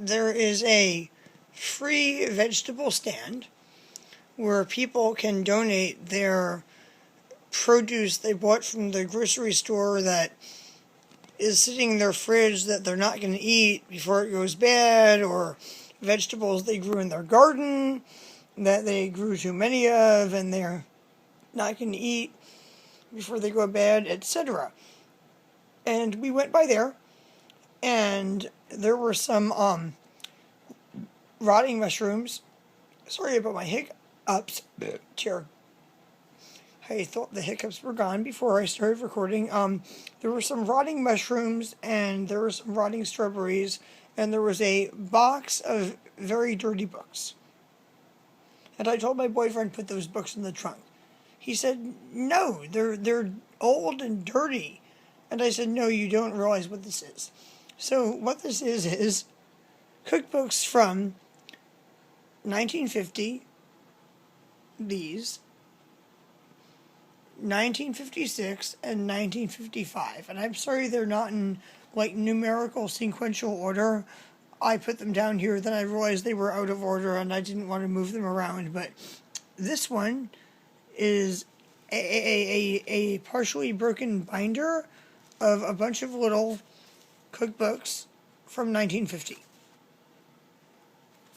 there is a free vegetable stand where people can donate their produce they bought from the grocery store that is sitting in their fridge that they're not going to eat before it goes bad, or vegetables they grew in their garden that they grew too many of and they're not going to eat before they go bad, etc. And we went by there, and there were some rotting mushrooms. Sorry about my hiccups. Chair. I thought the hiccups were gone before I started recording. There were some rotting mushrooms, and there were some rotting strawberries, and there was a box of very dirty books. And I told my boyfriend put those books in the trunk. He said, no, they're old and dirty. And I said, no, you don't realize what this is. So what this is cookbooks from 1950, these, 1956, and 1955. And I'm sorry they're not in like numerical sequential order. I put them down here, then I realized they were out of order and I didn't want to move them around. But this one is a partially broken binder of a bunch of little cookbooks from 1950.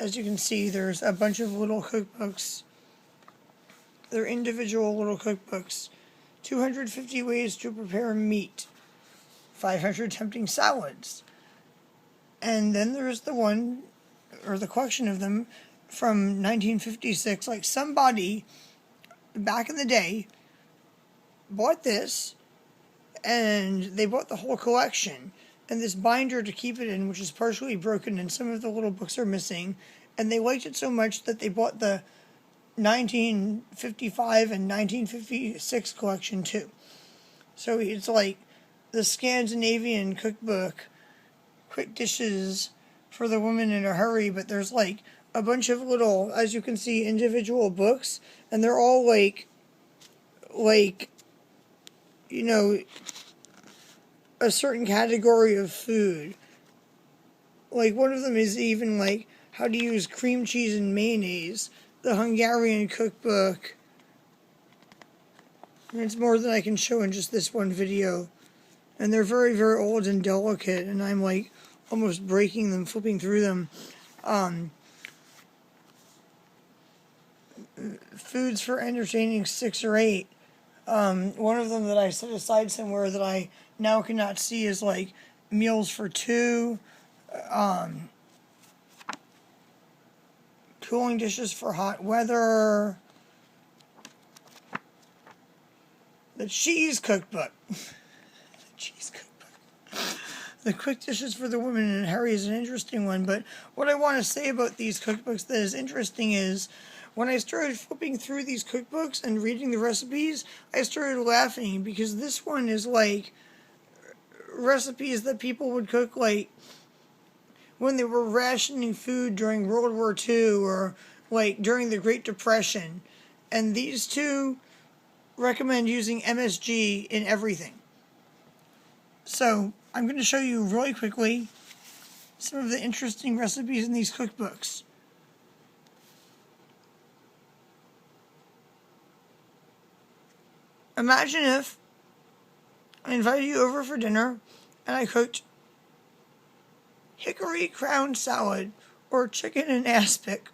As you can see, there's a bunch of little cookbooks. They're individual little cookbooks. 250 ways to prepare meat. 500 tempting salads. And then there's the one, or the collection of them, from 1956. Like somebody back in the day bought this, and they bought the whole collection and this binder to keep it in, which is partially broken and some of the little books are missing, and they liked it so much that they bought the 1955 and 1956 collection too. So it's like the Scandinavian cookbook, quick dishes for the woman in a hurry, but there's like a bunch of little, as you can see, individual books, and they're all like you know, a certain category of food. Like one of them is even like how to use cream cheese and mayonnaise, the Hungarian cookbook. And it's more than I can show in just this one video. And they're very, very old and delicate, and I'm like almost breaking them, flipping through them. Foods for entertaining 6 or 8. One of them that I set aside somewhere that I now cannot see is like meals for 2, cooling dishes for hot weather, the cheese cookbook. The cheese cookbook. The quick dishes for the woman in a hurry is an interesting one, but what I want to say about these cookbooks that is interesting is when I started flipping through these cookbooks and reading the recipes, I started laughing because this one is like recipes that people would cook like when they were rationing food during World War II or like during the Great Depression. And these two recommend using MSG in everything. So I'm going to show you really quickly some of the interesting recipes in these cookbooks. Imagine if I invited you over for dinner and I cooked hickory crown salad or chicken in aspic.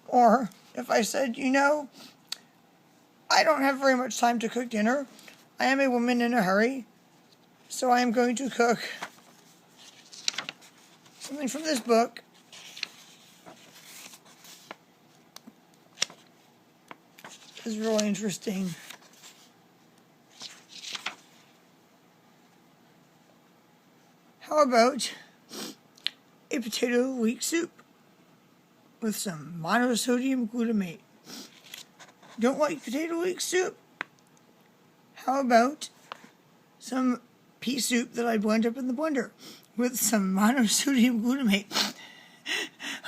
Or if I said, you know, I don't have very much time to cook dinner. I am a woman in a hurry, so I am going to cook something from this book. Is really interesting. How about a potato leek soup with some monosodium glutamate? Don't like potato leek soup? How about some pea soup that I blend up in the blender with some monosodium glutamate?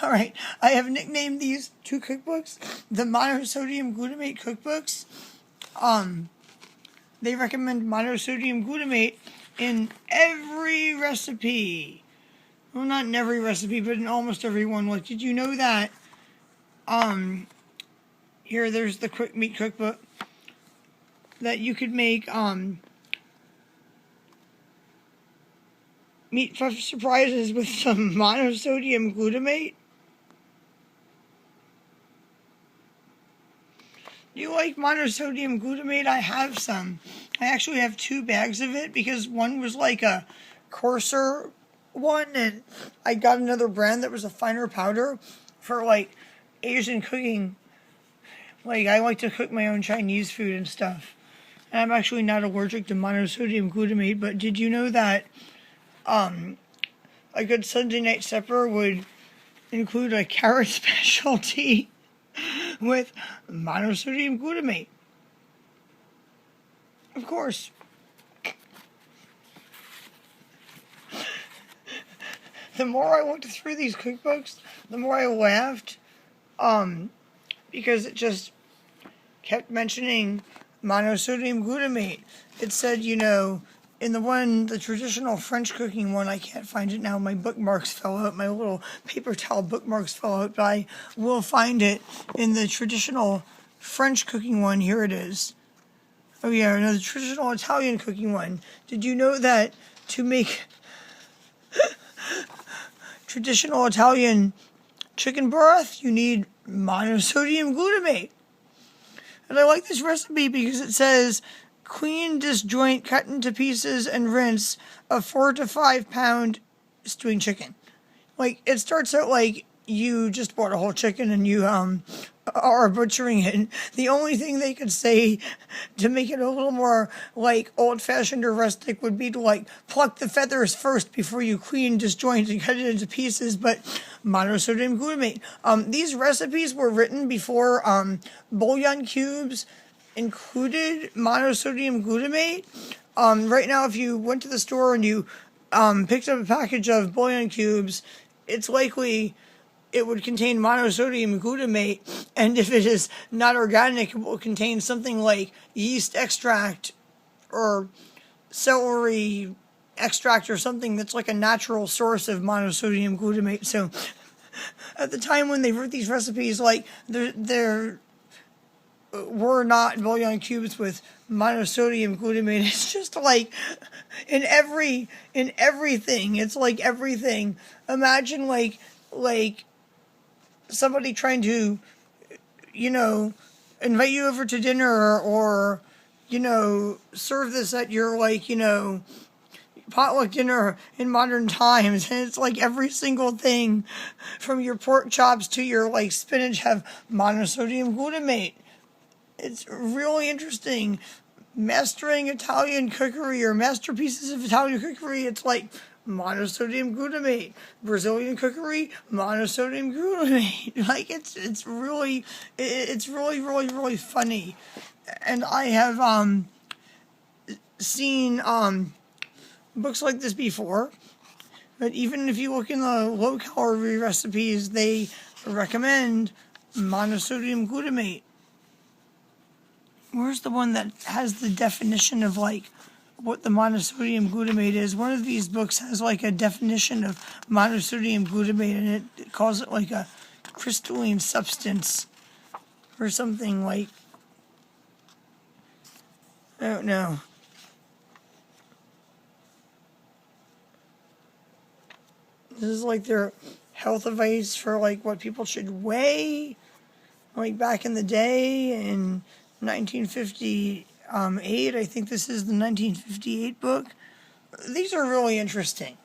All right, I have nicknamed these 2 cookbooks the monosodium glutamate cookbooks. They recommend monosodium glutamate in every recipe. Well, not in every recipe, but in almost every one. Like, did you know that, here, there's the quick meat cookbook, that you could make, meat surprises with some monosodium glutamate? Do you like monosodium glutamate? I have some. I actually have 2 bags of it because one was like a coarser one, and I got another brand that was a finer powder for like Asian cooking. Like, I like to cook my own Chinese food and stuff. And I'm actually not allergic to monosodium glutamate, but did you know that a good Sunday night supper would include a carrot specialty with monosodium glutamate? Of course. The more I looked through these cookbooks, the more I laughed, because it just kept mentioning monosodium glutamate. It said, you know, in the traditional French cooking one, I can't find it now, my bookmarks fell out, my little paper towel bookmarks fell out, but I will find it in the traditional French cooking one. Here it is. Oh yeah, no, the traditional Italian cooking one. Did you know that to make traditional Italian chicken broth, you need monosodium glutamate? And I like this recipe because it says, clean, disjoint, cut into pieces, and rinse a 4 to 5 pound stewing chicken. Like, it starts out like you just bought a whole chicken and you are butchering it. The only thing they could say to make it a little more like old-fashioned or rustic would be to like pluck the feathers first before you clean, disjoint, and cut it into pieces. But monosodium glutamate. These recipes were written before bouillon cubes included monosodium glutamate. Right now, if you went to the store and you picked up a package of bouillon cubes, it's likely it would contain monosodium glutamate, and if it is not organic, it will contain something like yeast extract or celery extract or something that's like a natural source of monosodium glutamate. So at the time when they wrote these recipes, like, there were not bouillon cubes with monosodium glutamate. It's just like in everything. It's like everything. Imagine like somebody trying to, you know, invite you over to dinner or, you know, serve this at your, like, you know, potluck dinner in modern times, and it's like every single thing from your pork chops to your like spinach have monosodium glutamate. It's really interesting. Mastering Italian cookery or masterpieces of Italian cookery, it's like monosodium glutamate. Brazilian cookery, monosodium glutamate. Like, it's really really funny. And I have seen books like this before, but even if you look in the low calorie recipes, they recommend monosodium glutamate. Where's the one that has the definition of like what the monosodium glutamate is? One of these books has like a definition of monosodium glutamate, and it calls it like a crystalline substance or something, like, I don't know. This is like their health advice for like what people should weigh, like back in the day in 1958. I think this is the 1958 book. These are really interesting.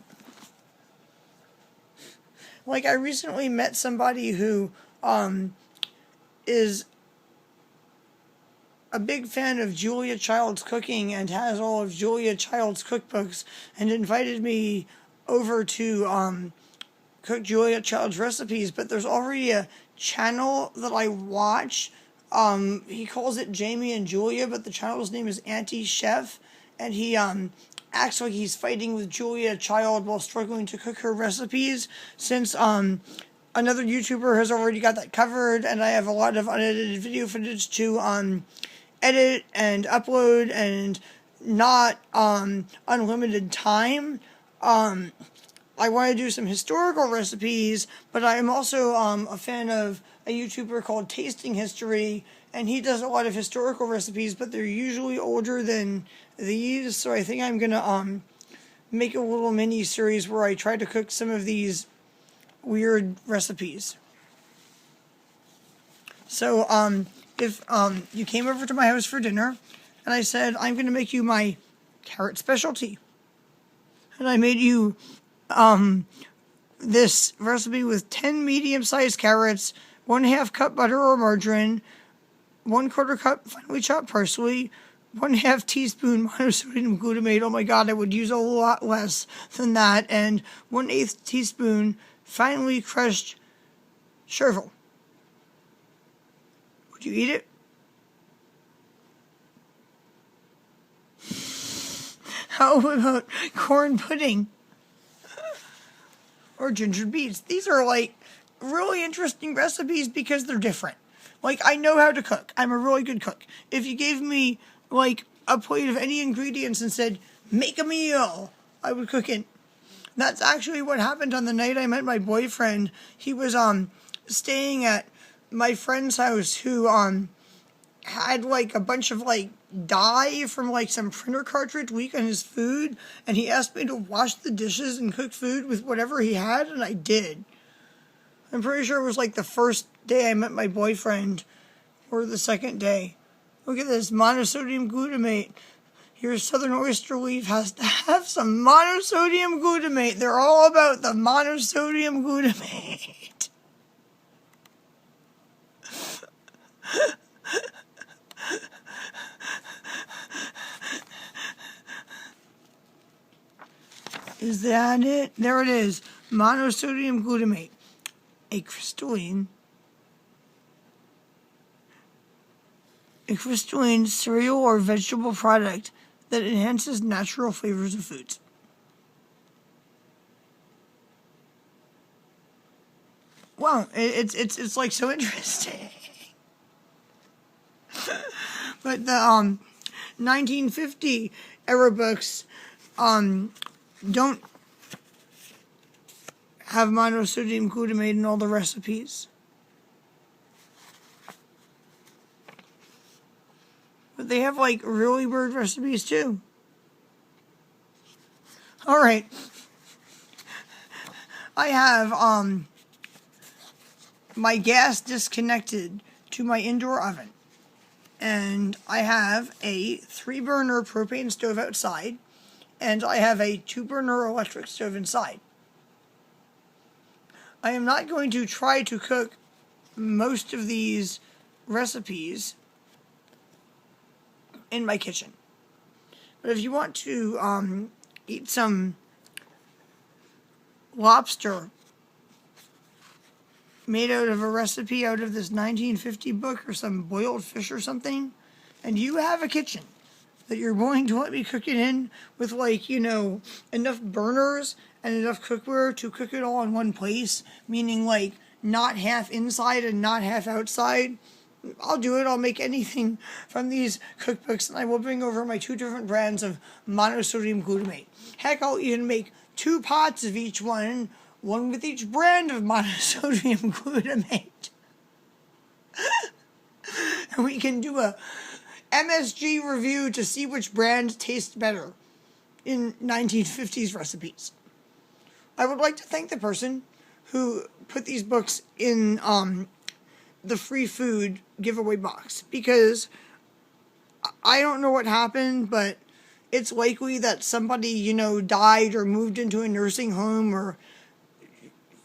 Like, I recently met somebody who is a big fan of Julia Child's cooking and has all of Julia Child's cookbooks, and invited me over to cook Julia Child's recipes. But there's already a channel that I watch. He calls it Jamie and Julia, but the channel's name is Auntie Chef, and he acts like he's fighting with Julia Child while struggling to cook her recipes, since another YouTuber has already got that covered, and I have a lot of unedited video footage to edit and upload and not unlimited time. I want to do some historical recipes, but I am also a fan of a YouTuber called Tasting History, and he does a lot of historical recipes, but they're usually older than these, so I think I'm going to make a little mini series where I try to cook some of these weird recipes. So if you came over to my house for dinner and I said, I'm going to make you my carrot specialty, and I made you this recipe with 10 medium-sized carrots, 1/2 cup butter or margarine, 1/4 cup finely chopped parsley, 1/2 teaspoon monosodium glutamate. Oh my god, I would use a lot less than that. And 1/8 teaspoon finely crushed chervil. Would you eat it? How about corn pudding? Or ginger beets? These are like really interesting recipes because they're different. Like, I know how to cook. I'm a really good cook. If you gave me like a plate of any ingredients and said, make a meal, I would cook it. That's actually what happened on the night I met my boyfriend. He was staying at my friend's house who had like a bunch of like dye from like some printer cartridge leak on his food, and he asked me to wash the dishes and cook food with whatever he had, and I did. I'm pretty sure it was like the first day I met my boyfriend, or the second day. Look at this, monosodium glutamate. Your southern oyster leaf has to have some monosodium glutamate. They're all about the monosodium glutamate. Is that it? There it is. Monosodium glutamate. A crystalline cereal or vegetable product that enhances natural flavors of foods. Wow, it's like so interesting. But the 1950 era books don't have monosodium glutamate in all the recipes. But they have like really weird recipes too. Alright. I have my gas disconnected to my indoor oven. And I have a 3-burner propane stove outside. And I have a 2-burner electric stove inside. I am not going to try to cook most of these recipes in my kitchen. But if you want to eat some lobster made out of a recipe out of this 1950 book, or some boiled fish or something, and you have a kitchen that you're willing to let me cook it in with, like, you know, enough burners and enough cookware to cook it all in one place, meaning like not half inside and not half outside, I'll do it. I'll make anything from these cookbooks, and I will bring over my 2 different brands of monosodium glutamate. Heck, I'll even make 2 pots of each one with each brand of monosodium glutamate. And we can do a MSG review to see which brand tastes better in 1950s recipes. I would like to thank the person who put these books in the free food giveaway box, because I don't know what happened, but it's likely that somebody, you know, died or moved into a nursing home or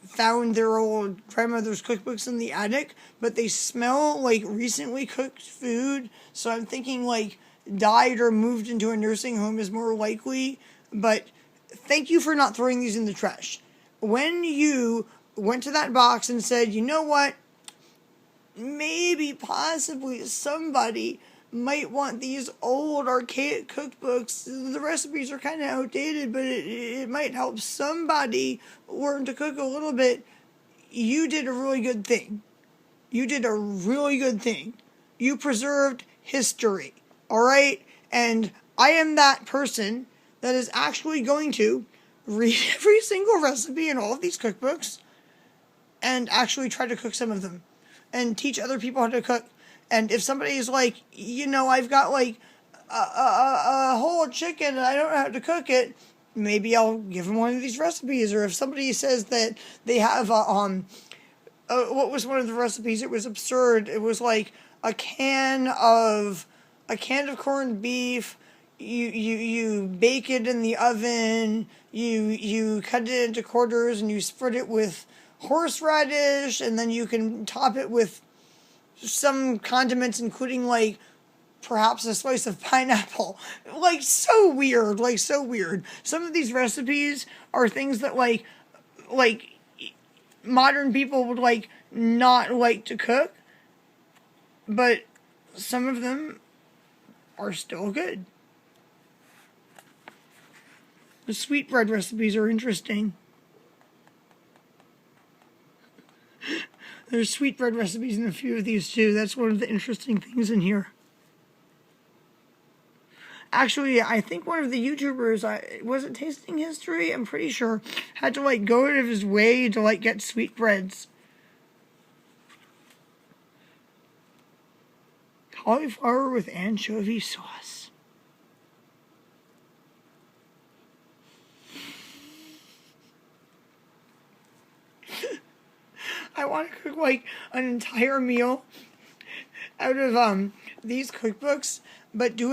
found their old grandmother's cookbooks in the attic, but they smell like recently cooked food, so I'm thinking like died or moved into a nursing home is more likely. But thank you for not throwing these in the trash. When you went to that box and said, you know what, maybe possibly somebody might want these old archaic cookbooks, the recipes are kind of outdated, but it might help somebody learn to cook a little bit, you did a really good thing. You did a really good thing. You preserved history, all right? And I am that person that is actually going to read every single recipe in all of these cookbooks and actually try to cook some of them and teach other people how to cook. And if somebody is like, I've got like a whole chicken and I don't know how to cook it, maybe I'll give them one of these recipes. Or if somebody says that they have what was one of the recipes? It was absurd. It was like a can of corned beef. You bake it in the oven. You cut it into quarters and you spread it with horseradish, and then you can top it with some condiments, including like perhaps a slice of pineapple. Like so weird. Some of these recipes are things that like modern people would like not like to cook, but some of them are still good. The sweetbread recipes are interesting. There's sweetbread recipes in a few of these too. That's one of the interesting things in here. Actually, I think one of the YouTubers, was it Tasting History? I'm pretty sure, had to like go out of his way to like get sweetbreads. Cauliflower with anchovy sauce. I want to cook like an entire meal out of these cookbooks, but do